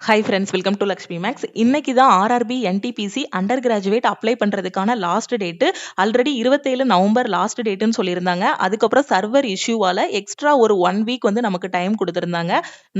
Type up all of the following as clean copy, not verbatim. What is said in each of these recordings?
Hi friends, welcome to Lakshmi maths. இன்னைக்கு தான் RRB NTPC under graduate apply பண்ணுறதுக்கான last date. Already 27 November last டேட்டுன்னு சொல்லியிருந்தாங்க. அதுக்கப்புறம் சர்வர் இஷ்யூவால் எக்ஸ்ட்ரா ஒரு 1 வீக் வந்து நமக்கு டைம் கொடுத்துருந்தாங்க.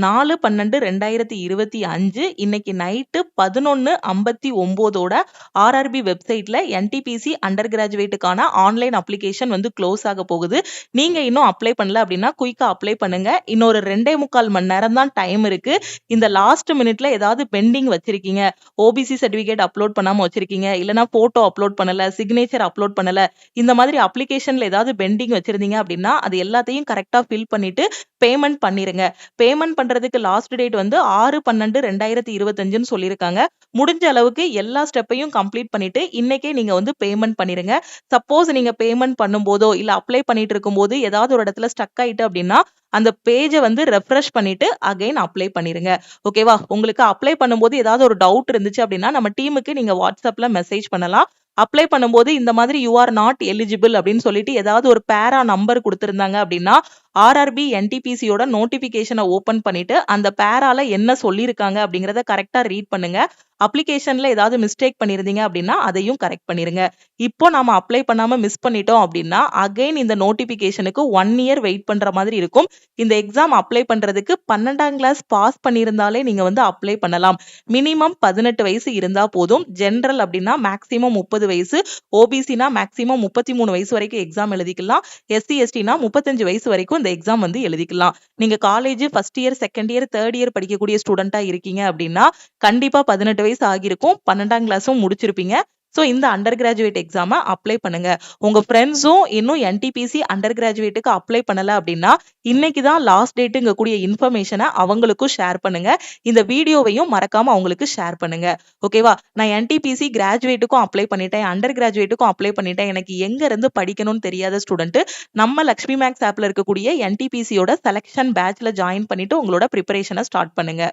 4/12/2025 இன்னைக்கு நைட்டு 11:59 ஆர்ஆர்பி வெப்சைட்டில் என்டிபிசி அண்டர் கிராஜுவேட்டுக்கான ஆன்லைன் அப்ளிகேஷன் வந்து க்ளோஸ் ஆக போகுது. நீங்கள் இன்னும் அப்ளை பண்ணல அப்படின்னா குயிக்காக அப்ளை பண்ணுங்க. இன்னொரு 2.25 மணி நேரம் தான் டைம் இருக்கு. இந்த லாஸ்ட் மினிட்ல ஏதாவது பெண்டிங் வச்சிருக்கீங்க, ஓபிசி சர்டிபிகேட் அப்லோட் பண்ணாம வச்சிருக்கீங்க, இல்லனா போட்டோ அப்லோட் பண்ணல, சிக்னேச்சர் அப்லோட் பண்ணல, இந்த மாதிரி அப்ளிகேஷன்ல ஏதாவது பெண்டிங் வச்சிருந்தீங்க அப்படின்னா அது எல்லாத்தையும் கரெக்டா ஃபில் பண்ணிட்டு பேமெண்ட் பண்ணிருங்க. பேமெண்ட் பண்றதுக்கு லாஸ்ட் டேட் வந்து 6/12/2025ன்னு சொல்லியிருக்காங்க. முடிஞ்ச அளவுக்கு எல்லா ஸ்டெப்பையும் கம்ப்ளீட் பண்ணிட்டு இன்னைக்கே நீங்க வந்து பேமெண்ட் பண்ணிருங்க. சப்போஸ் நீங்க பேமெண்ட் பண்ணும்போதோ இல்ல அப்ளை பண்ணிட்டு இருக்கும்போது ஏதாவது ஒரு இடத்துல ஸ்டக் ஆயிட்டு அப்படின்னா அந்த பேஜை வந்து ரெஃப்ரெஷ் பண்ணிட்டு அகைன் அப்ளை பண்ணிருங்க. ஓகேவா? உங்களுக்கு அப்ளை பண்ணும்போது ஏதாவது ஒரு டவுட் இருந்துச்சு அப்படின்னா நம்ம டீமுக்கு நீங்க வாட்ஸ்அப்ல மெசேஜ் பண்ணலாம். அப்ளை பண்ணும்போது இந்த மாதிரி யூ ஆர் நாட் எலிஜிபிள் அப்படின்னு சொல்லிட்டு ஏதாவது ஒரு பேரா நம்பர் கொடுத்திருந்தாங்க அப்படின்னா ஆர்ஆர்பி என்டிபிசியோட நோட்டிபிகேஷனை ஓபன் பண்ணிட்டு அந்த பேரால என்ன சொல்லியிருக்காங்க அப்படிங்கறத கரெக்டா ரீட் பண்ணுங்க. அப்ளிகேஷன்ல ஏதாவது மிஸ்டேக் பண்ணிருந்தீங்க அப்படின்னா அதையும் கரெக்ட் பண்ணிருங்க. இப்போ நாம அப்ளை பண்ணாம மிஸ் பண்ணிட்டோம் அப்படின்னா அகைன் இந்த நோட்டிபிகேஷனுக்கு 1 இயர் வெயிட் பண்ற மாதிரி இருக்கும். இந்த எக்ஸாம் அப்ளை பண்றதுக்கு 12ஆம் கிளாஸ் பாஸ் பண்ணியிருந்தாலே நீங்க வந்து அப்ளை பண்ணலாம். மினிமம் 18 வயசு இருந்தா போதும். ஜெனரல் அப்படின்னா மேக்ஸிமம் 30 வயசு, ஓபிசினா மேக்ஸிமம் 33 வயசு வரைக்கும் எக்ஸாம் எழுதிக்கலாம். எஸ்சி எஸ்டினா 35 வயசு வரைக்கும் இந்த எக்ஸாம் வந்து எழுதிக்கலாம். நீங்க college first year, second year, third year படிக்கக்கூடிய ஸ்டூடெண்டா இருக்கீங்க அப்படின்னா கண்டிப்பா 18 வயசு ஆகியிருக்கும். 12ஆம் கிளாஸும் முடிச்சிருப்பீங்க. ஸோ இந்த அண்டர் கிராஜுவேட் எக்ஸாமை அப்ளை பண்ணுங்க. உங்க ஃப்ரெண்ட்ஸும் இன்னும் என்டிபிசி அண்டர் கிராஜுவேட்டுக்கு அப்ளை பண்ணல அப்படின்னா இன்னைக்கு தான் லாஸ்ட் டேட்டுங்க கூடிய இன்ஃபர்மேஷனை அவங்களுக்கும் ஷேர் பண்ணுங்க. இந்த வீடியோவையும் மறக்காம அவங்களுக்கு ஷேர் பண்ணுங்க. ஓகேவா? நான் என்டிபிசி கிராஜுவேட்டுக்கும் அப்ளை பண்ணிட்டேன், அண்டர் கிராஜுவேட்டுக்கும் அப்ளை பண்ணிட்டேன், எனக்கு எங்க இருந்து படிக்கணும்னு தெரியாத ஸ்டூடெண்ட் நம்ம லக்ஷ்மி மேக்ஸ் ஆப்ல இருக்கக்கூடிய என்டிபிசியோட செலக்ஷன் பேட்ச்ல ஜாயின் பண்ணிட்டு உங்களோட ப்ரிப்பரேஷனை ஸ்டார்ட் பண்ணுங்க.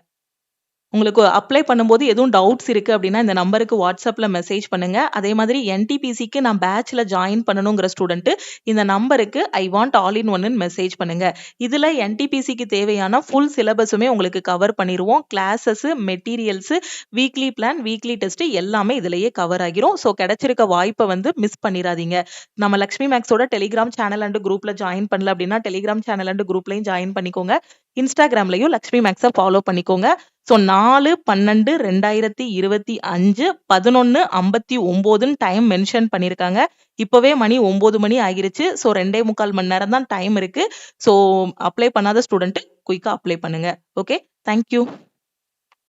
உங்களுக்கு அப்ளை பண்ணும்போது எதுவும் டவுட்ஸ் இருக்கு அப்படின்னா இந்த நம்பருக்கு வாட்ஸ்அப்ல மெசேஜ் பண்ணுங்க. அதே மாதிரி என்டிபிசிக்கு நான் பேட்ச்ல ஜாயின் பண்ணணுங்கிற ஸ்டூடெண்ட் இந்த நம்பருக்கு ஐ வாண்ட் ஆல் இன் ஒன்னு மெசேஜ் பண்ணுங்க. இதுல என்டிபிசிக்கு தேவையான ஃபுல் சிலபஸுமே உங்களுக்கு கவர் பண்ணிடுவோம். Classes, materials, weekly plan, weekly test எல்லாமே இதுலயே கவர் ஆகிரும். ஸோ கிடைச்சிருக்க வாய்ப்பை வந்து மிஸ் பண்ணிடாதீங்க. நம்ம லக்ஷ்மி மேக்ஸோட டெலிகிராம் சேனல் அண்ட் குரூப்ல ஜாயின் பண்ணல அப்படின்னா டெலிகிராம் சேனல் அண்ட் குரூப்லையும் ஜாயின் பண்ணிக்கோங்க. இன்ஸ்டாகிராம்லயும் லக்ஷ்மி மேக்ஸை ஃபாலோ பண்ணிக்கோங்க. ஸோ 4/12/2025 11:59 டைம் மென்ஷன் பண்ணியிருக்காங்க. இப்பவே மணி 9 மணி ஆகிருச்சு. ஸோ 2.25 மணி நேரம் தான் டைம் இருக்கு. ஸோ அப்ளை பண்ணாத ஸ்டூடெண்ட் குயிக்கா அப்ளை பண்ணுங்க. Okay, thank you.